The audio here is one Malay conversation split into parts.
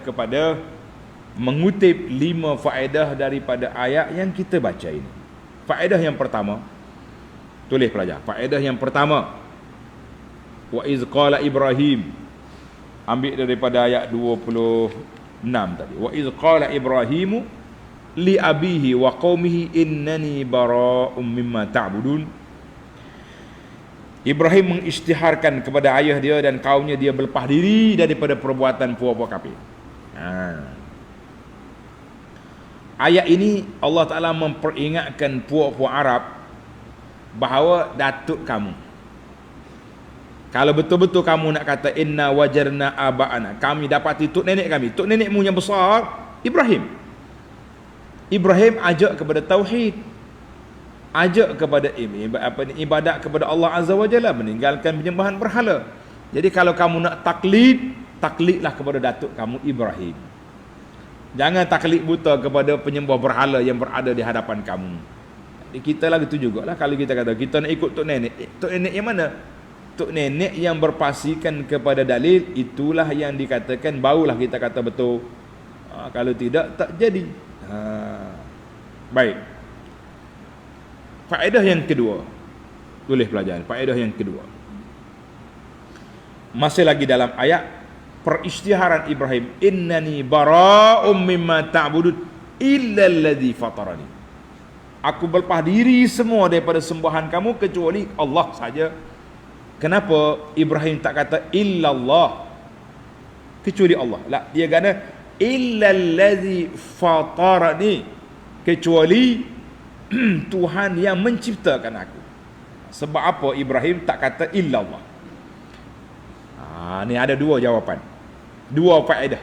kepada mengutip 5 faedah daripada ayat yang kita baca ini. Faedah yang pertama, tulis pelajar. Faedah yang pertama, wa iz qala Ibrahim, ambil daripada ayat 26 tadi. Wa iz qala Ibrahimu li abihi wa qaumihi innani bara'um mimma ta'budun. Ibrahim mengisytiharkan kepada ayah dia dan kaumnya, dia berlepas diri daripada perbuatan puak-puak kafir. Ayat ini Allah Ta'ala memperingatkan puak-puak Arab bahawa datuk kamu, kalau betul-betul kamu nak kata inna wajarna aba'ana, kami dapati tok nenek kami, tok nenekmu yang besar Ibrahim ajak kepada tauhid, ajak kepada ibadat kepada Allah Azza wa Jalla, meninggalkan penyembahan berhala. Jadi kalau kamu nak taklidlah kepada datuk kamu Ibrahim. Jangan taklid buta kepada penyembah berhala yang berada di hadapan kamu. Jadi kita lah gitu jugalah, kalau kita kata kita nak ikut tok nenek yang mana? Tok nenek yang berpaksikan kepada dalil, itulah yang dikatakan barulah kita kata betul. Kalau tidak, tak jadi. Baik. Faedah yang kedua, tulis pelajaran. Faedah yang kedua, masih lagi dalam ayat perisytiharan Ibrahim, innani bara'um mimma ta'budun illa alladhi fatarani. Aku berlepas diri semua daripada sembahan kamu kecuali Allah saja. Kenapa Ibrahim tak kata illallah, kecuali Allah? Lah, dia kata illalladzi fatarani, kecuali Tuhan yang menciptakan aku. Sebab apa Ibrahim tak kata illallah? Ni ada dua jawapan, dua faedah.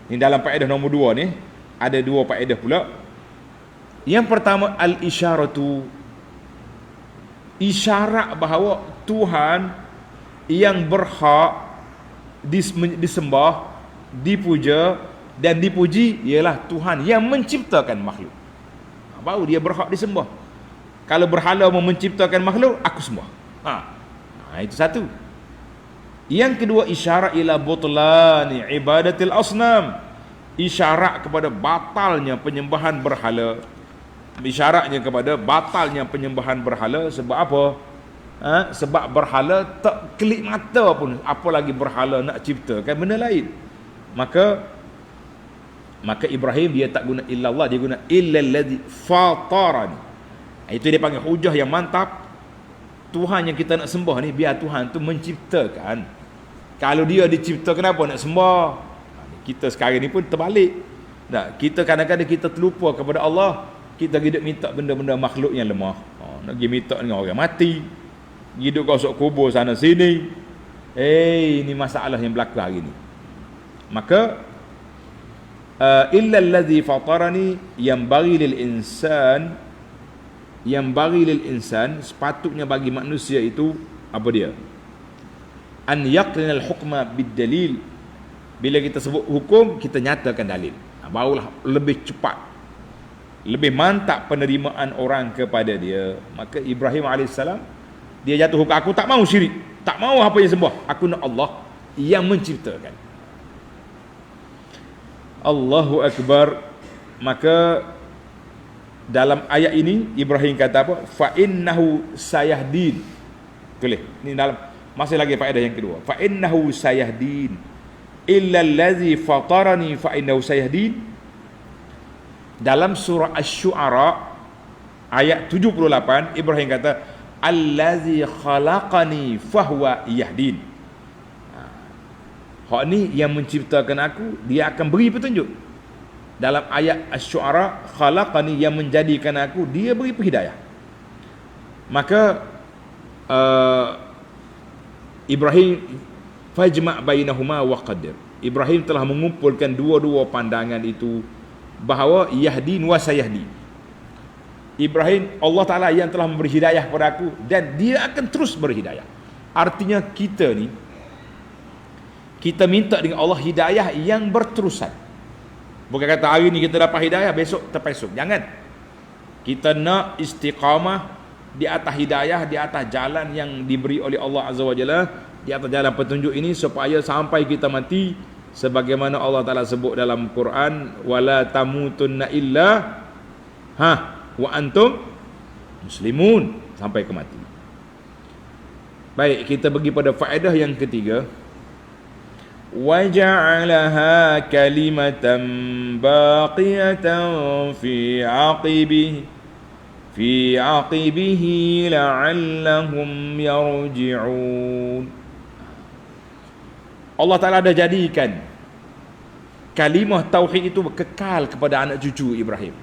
Ni dalam faedah nombor 2 ni ada dua faedah pula. Yang pertama, al-isyaratu, isyarat bahawa Tuhan yang berhak disembah, dipuja dan dipuji ialah Tuhan yang menciptakan makhluk. Baru dia berhak disembah. Kalau berhala mau menciptakan makhluk, aku sembah. Itu satu. Yang kedua, isyarat ila butlani ibadatil asnam, isyarat kepada batalnya penyembahan berhala. Isyaratnya kepada batalnya penyembahan berhala. Sebab apa? Sebab berhala tak kelip mata pun, apalagi berhala nak ciptakan benda lain. Maka Ibrahim dia tak guna illallah, dia guna illalladzi fatarani. Itu dia panggil hujah yang mantap. Tuhan yang kita nak sembah ni, biar Tuhan tu menciptakan. Kalau dia dicipta, kenapa nak sembah? Kita sekarang ni pun terbalik. Kita kadang-kadang kita terlupa kepada Allah. Kita hidup minta benda-benda makhluk yang lemah. Nak pergi minta dengan orang mati, hidup gosok kubur sana sini. Ini masalah yang berlaku hari ni. Maka illa allazi fatarani, yang bagi lil insan, sepatutnya bagi manusia itu apa dia? An yaqrinal hukma bid dalil. Bila kita sebut hukum, kita nyatakan dalil. Barulah lebih cepat, lebih mantap penerimaan orang kepada dia. Maka Ibrahim AS, dia jatuh hukum, aku tak mau syirik, tak mau apa yang sembah, aku nak Allah yang menciptakan. Allahu Akbar. Maka dalam ayat ini Ibrahim kata apa? Fa innahu sayahdin. Tulis. Ini dalam masih lagi faedah yang kedua. Fa innahu sayahdin illa allazi fatarani fa innahu sayahdin. Dalam surah Asy-Syu'ara ayat 78 Ibrahim kata allazi khalaqani fahuwa yahdin. Hak ni yang menciptakan aku, dia akan beri petunjuk. Dalam ayat Asy-Syu'ara, khalaqani, yang menjadikan aku, dia beri hidayah. Maka Ibrahim fajma' bainahuma wa qadir. Ibrahim telah mengumpulkan dua-dua pandangan itu, bahawa yahdin wa sayahdi. Ibrahim, Allah Ta'ala yang telah memberi hidayah kepada aku, dan dia akan terus berhidayah. Artinya kita ni, kita minta dengan Allah hidayah yang berterusan. Bukan kata hari ni kita dapat hidayah, besok terpesong. Jangan. Kita nak istiqamah di atas hidayah, di atas jalan yang diberi oleh Allah Azza wa Jalla, di atas jalan petunjuk ini, supaya sampai kita mati sebagaimana Allah Taala sebut dalam Quran, wala tamutunna illa wa antum muslimun, sampai ke mati. Baik, kita pergi pada faedah yang ketiga. وَجَعَلَهَا كَلِمَةً بَاقِيَةً في عقبه لعلهم يرجعون. Allah Ta'ala dah jadikan kalimah tauhid itu kekal kepada anak cucu Ibrahim.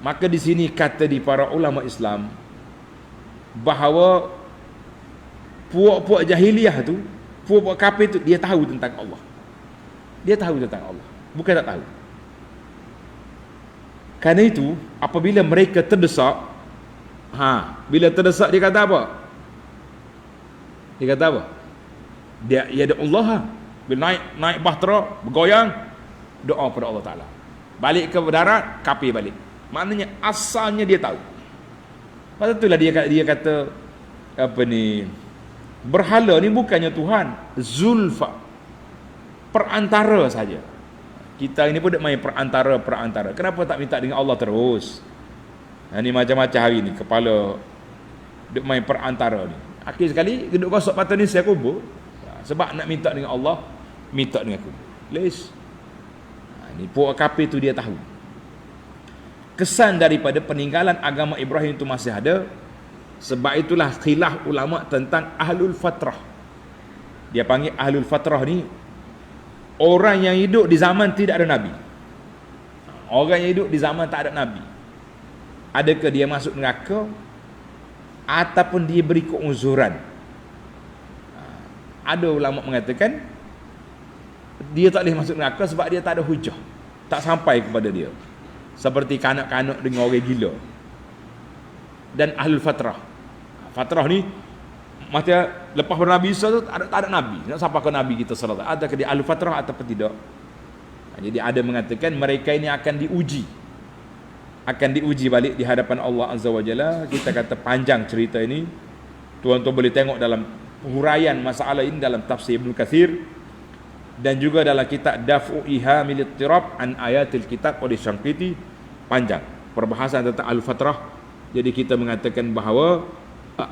Maka di sini kata di para ulama Islam bahawa puak-puak jahiliyah tu, puak-puak kafir tu, dia tahu tentang Allah. Dia tahu tentang Allah, bukan tak tahu. Karena itu apabila mereka terdesak, bila terdesak dia kata apa? Dia kata apa? Dia ya Allah. Bila naik bahtera, bergoyang, doa pada Allah Taala. Balik ke darat, kafir balik. Maknanya asalnya dia tahu. Pasal itulah dia kata apa ni? Berhala ni bukannya Tuhan, zulfa, perantara saja. Kita ini pun duk main perantara. Kenapa tak minta dengan Allah terus? Ni macam-macam hari ni kepala duk main perantara ni. Akhir sekali duk gosok mata ni saya kubur. Sebab nak minta dengan Allah, minta dengan aku. Les. Ni puak kafir tu dia tahu. Kesan daripada peninggalan agama Ibrahim itu masih ada. Sebab itulah khilaf ulama tentang ahlul fatrah. Dia panggil ahlul fatrah ni orang yang hidup di zaman tidak ada Nabi. Orang yang hidup di zaman tak ada Nabi. Adakah dia masuk neraka ataupun dia beri keuzuran? Ada ulama mengatakan dia tak boleh masuk neraka sebab dia tak ada hujah, tak sampai kepada dia. Seperti kanak-kanak dengan orang gila. Dan ahlul fatrah. Fatrah ni maksudnya lepas pada Nabi Isa tu tak ada Nabi. Nak sampai ke Nabi kita sallallahu alaihi wasallam. Adakah dia ahlul fatrah ataupun tidak? Jadi ada mengatakan mereka ini akan diuji. Akan diuji balik di hadapan Allah Azza wa Jalla. Kita kata panjang cerita ini. Tuan-tuan boleh tengok dalam huraian masalah ini dalam tafsir Ibnu Katsir dan juga dalam kitab Daf'u Ihamil Ittirab an Ayatil Kitab oleh Syangqiti. Panjang perbahasan tentang ahlul fatrah. Jadi kita mengatakan bahawa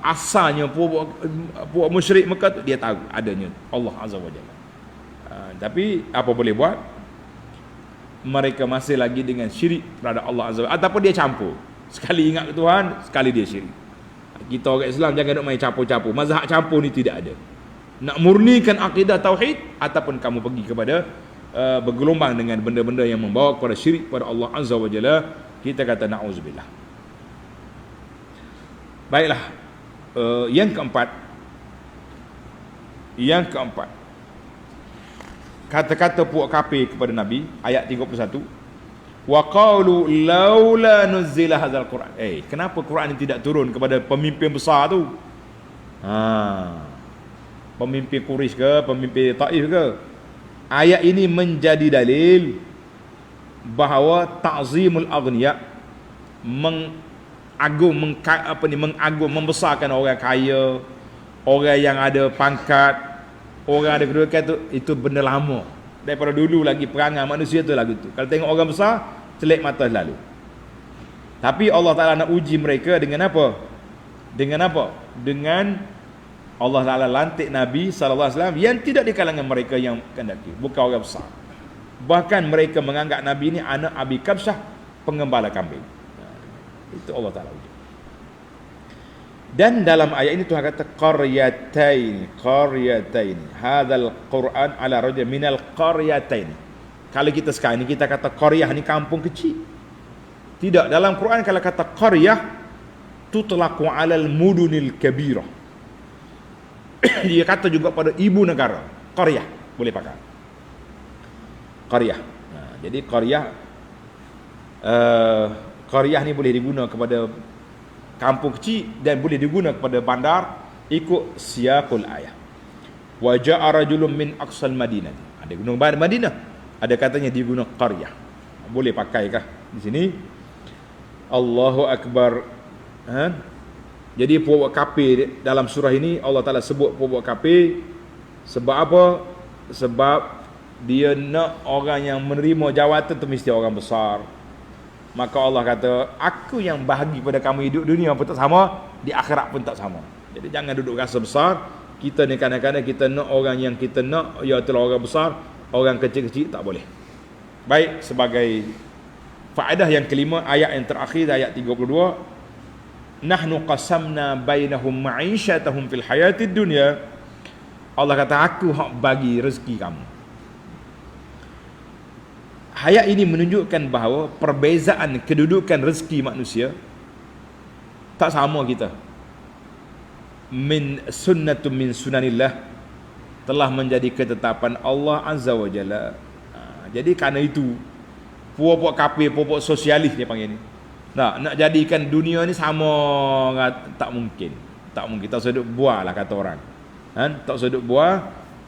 asalnya puak musyrik Mekah tu dia tahu adanya Allah Azza wa Jalla. Tapi apa boleh buat? Mereka masih lagi dengan syirik terhadap Allah Azza wa Jalla, ataupun dia campur. Sekali ingat Tuhan, sekali dia syirik. Kita orang Islam jangan nak main campur-campur. Mazhab campur ni tidak ada. Nak murnikan akidah tauhid ataupun kamu pergi kepada bergelombang dengan benda-benda yang membawa kepada syirik pada Allah Azza wa Jalla, kita kata na'udzubillah. Baiklah, yang keempat, kata-kata puak kafir kepada Nabi, ayat 31, wa qalu laula nuzila hadzal Quran. Kenapa Quran ini tidak turun kepada pemimpin besar tu? Pemimpin Quraisy ke, pemimpin Taif ke? Ayat ini menjadi dalil bahawa ta'zimul aghniya, membesarkan orang kaya, orang yang ada pangkat, orang ada kedudukan itu benda lama. Daripada dulu lagi perangai manusia tu lagu tu. Kalau tengok orang besar, celik mata selalu. Tapi Allah Ta'ala nak uji mereka dengan apa? Dengan apa? Dengan Allah Ta'ala lantik Nabi SAW yang tidak di kalangan mereka yang kendaki, bukan orang besar. Bahkan mereka menganggap Nabi ini anak Abi Kabsyah, pengembala kambing. Itu Allah Ta'ala uji. Dan dalam ayat ini Tuhan kata qaryatain, hadzal Quran ala rajul minal qaryatain. Kalau kita sekarang ni kita kata qaryah ni kampung kecil. Tidak, dalam Quran kalau kata qaryah tutlaqu alal mudunil kabirah. Dia kata juga pada ibu negara, qaryah boleh pakai. Qaryah. Jadi qaryah ni boleh digunakan kepada kampung kecil dan boleh digunakan kepada bandar ikut siyaqul ayah. Wa ja'a rajulun min aqsal Madinah. Ada guna Madinah, ada katanya diguna qaryah. Boleh pakainkah di sini? Allahu akbar. Jadi puak kafir dalam surah ini Allah Taala sebut puak kafir sebab apa? Sebab dia nak orang yang menerima jawatan tu mesti orang besar. Maka Allah kata, aku yang bahagi pada kamu hidup dunia pun tak sama, di akhirat pun tak sama. Jadi jangan duduk rasa besar. Kita ni kadang-kadang kita nak orang yang kita nak, iaitu orang besar, orang kecil-kecil tak boleh. Baik, sebagai faedah yang kelima, ayat yang terakhir, ayat 32, nahnu qasamna bainahum ma'isyatahum fil hayatid dunya. Allah kata, aku hak bagi rezeki kamu. Ayat ini menunjukkan bahawa perbezaan kedudukan rezeki manusia tak sama kita. Min sunnatun min sunanillah, telah menjadi ketetapan Allah Azza wa Jalla. Jadi kerana itu, puak-puak kafir, puak-puak sosialis dia panggil ni, nak jadikan dunia ni sama, tak mungkin. Tak mungkin. Tak sedut buah lah kata orang. Tak sedut buah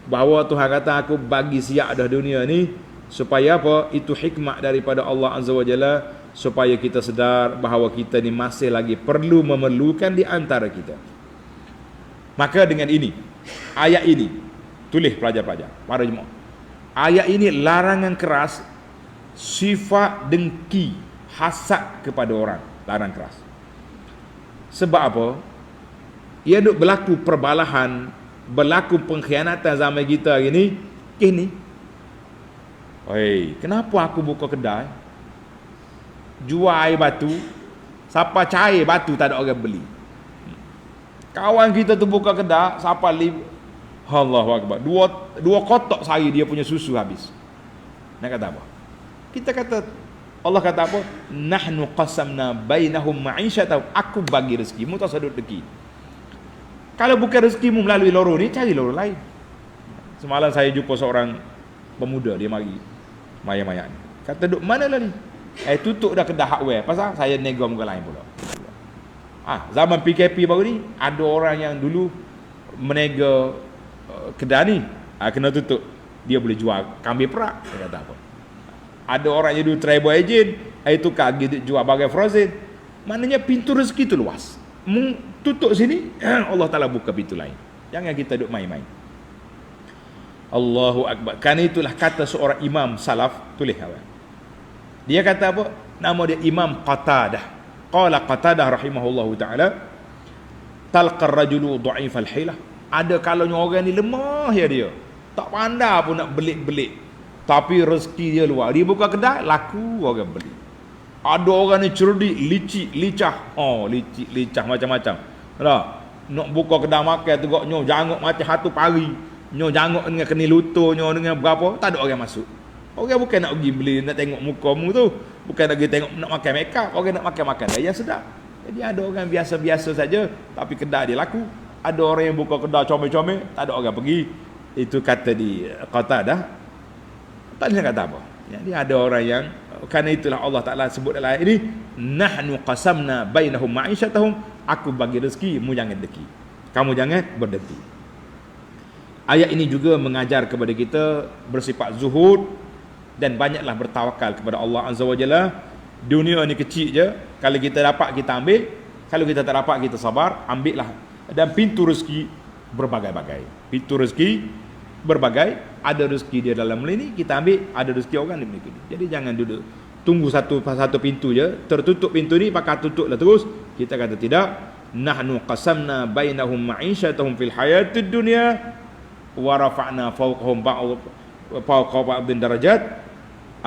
bahawa Tuhan kata aku bagi siap dah dunia ni. Supaya apa? Itu hikmah daripada Allah Azza wa Jalla, supaya kita sedar bahawa kita ni masih lagi perlu memerlukan di antara kita. Maka dengan ini, ayat ini, tulis pelajar-pelajar, para jemaah, ayat ini larangan keras sifat dengki, hasad kepada orang, larang keras. Sebab apa? Ia duk berlaku perbalahan, berlaku pengkhianatan zaman kita hari ni. Oi, kenapa aku buka kedai jual air batu, siapa cair batu tak ada orang beli. Kawan kita tu buka kedai, siapa Allahu Akbar, dua kotak sehari dia punya susu habis. Nak kata apa? Kita kata, Allah kata apa? Nahnu qasamna bainahum ma'isyatahum, aku bagi rezekimu, tak sedut rezeki. Kalau bukan rezekimu melalui lorong ni, cari lorong lain. Semalam saya jumpa seorang pemuda, dia mari maya-maya ni. Kata, duk mana lah ni? Tutup dah kedai hardware. Pasal saya nego muka lain pula. Zaman PKP baru ni, ada orang yang dulu menega kedai ni, kena tutup. Dia boleh jual kambing perak. Dia kata apa? Ada orang yang dulu travel agent, tukar jual bagai frozen. Maknanya pintu rezeki tu luas. Tutup sini, Allah Ta'ala buka pintu lain. Jangan kita duk main-main. Allahu Akbar. Kerana itulah kata seorang imam salaf, tulis awal. Dia kata apa? Nama dia Imam Qatadah. Qala Qatadah rahimahullahu ta'ala, talqar rajulu dha'ifal hilah. Ada kalanya orang ni lemah ya dia, tak pandai pun nak belik-belik, tapi rezeki dia luar. Dia buka kedai, laku orang beli. Ada orang ni cerdik, licik, lincah. Licik, lincah macam-macam. Nak buka kedai makan tu goknya janguk macam hatu pari. Nyo janguk dengan keni lutut, nyo dengan berapa, tak ada orang masuk. Orang bukan nak pergi beli, nak tengok mukamu tu, bukan nak pergi tengok nak makan make up, orang nak makan yang sedap. Jadi ada orang biasa-biasa saja tapi kedai dia laku. Ada orang yang buka kedai comel-comel, tak ada orang pergi. Itu kata di Qatadah. Tak boleh kata apa. Jadi ada orang yang, kerana itulah Allah Ta'ala sebut dalam ayat ini, nahnu qasamna bainahum ma'isyatahum, aku bagi rezeki, mu jangan deki. Kamu jangan berdeki. Ayat ini juga mengajar kepada kita bersifat zuhud dan banyaklah bertawakal kepada Allah Azza wa Jalla. Dunia ni kecil je, kalau kita dapat kita ambil, kalau kita tak dapat kita sabar, ambillah. Dan pintu rezeki berbagai-bagai. Pintu rezeki berbagai, ada rezeki dia dalam ini kita ambil, ada rezeki orang di ini. Jadi jangan duduk tunggu satu pintu je, tertutup pintu ni pakai tutuplah terus. Kita kata tidak. Nahnu qasamna bainahum ma'isyatahum fil hayatid dunya wa rafa'na fawqahum ba'dhin darajat.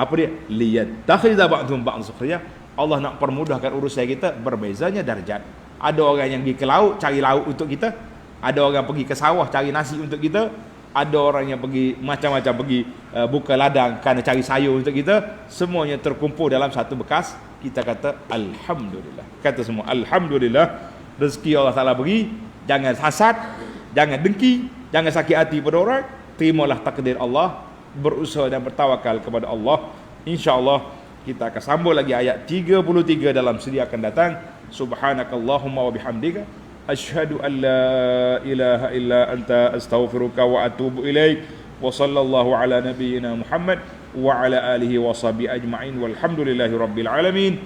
Apa dia? Liyattakhidha ba'dhum ba'dhan sukhriya. Allah nak permudahkan urusan kita, berbezanya darjat. Ada orang yang pergi ke laut cari laut untuk kita, ada orang pergi ke sawah cari nasi untuk kita, ada orang yang pergi macam-macam, pergi buka ladang kerana cari sayur untuk kita. Semuanya terkumpul dalam satu bekas. Kita kata alhamdulillah. Kata semua alhamdulillah, rezeki Allah Ta'ala beri. Jangan hasad, jangan dengki, jangan sakit hati pada orang. Terimalah takdir Allah, berusaha dan bertawakal kepada Allah. InsyaAllah kita akan sambung lagi ayat 33 dalam sedi akan datang. Subhanakallahumma wa bihamdika asyhadu an la ilaha illa anta astaghfiruka wa atubu ilaik. Wa sallallahu ala nabiyyina Muhammad wa ala alihi wa sahbihi ajma'in walhamdulillahi rabbil alamin.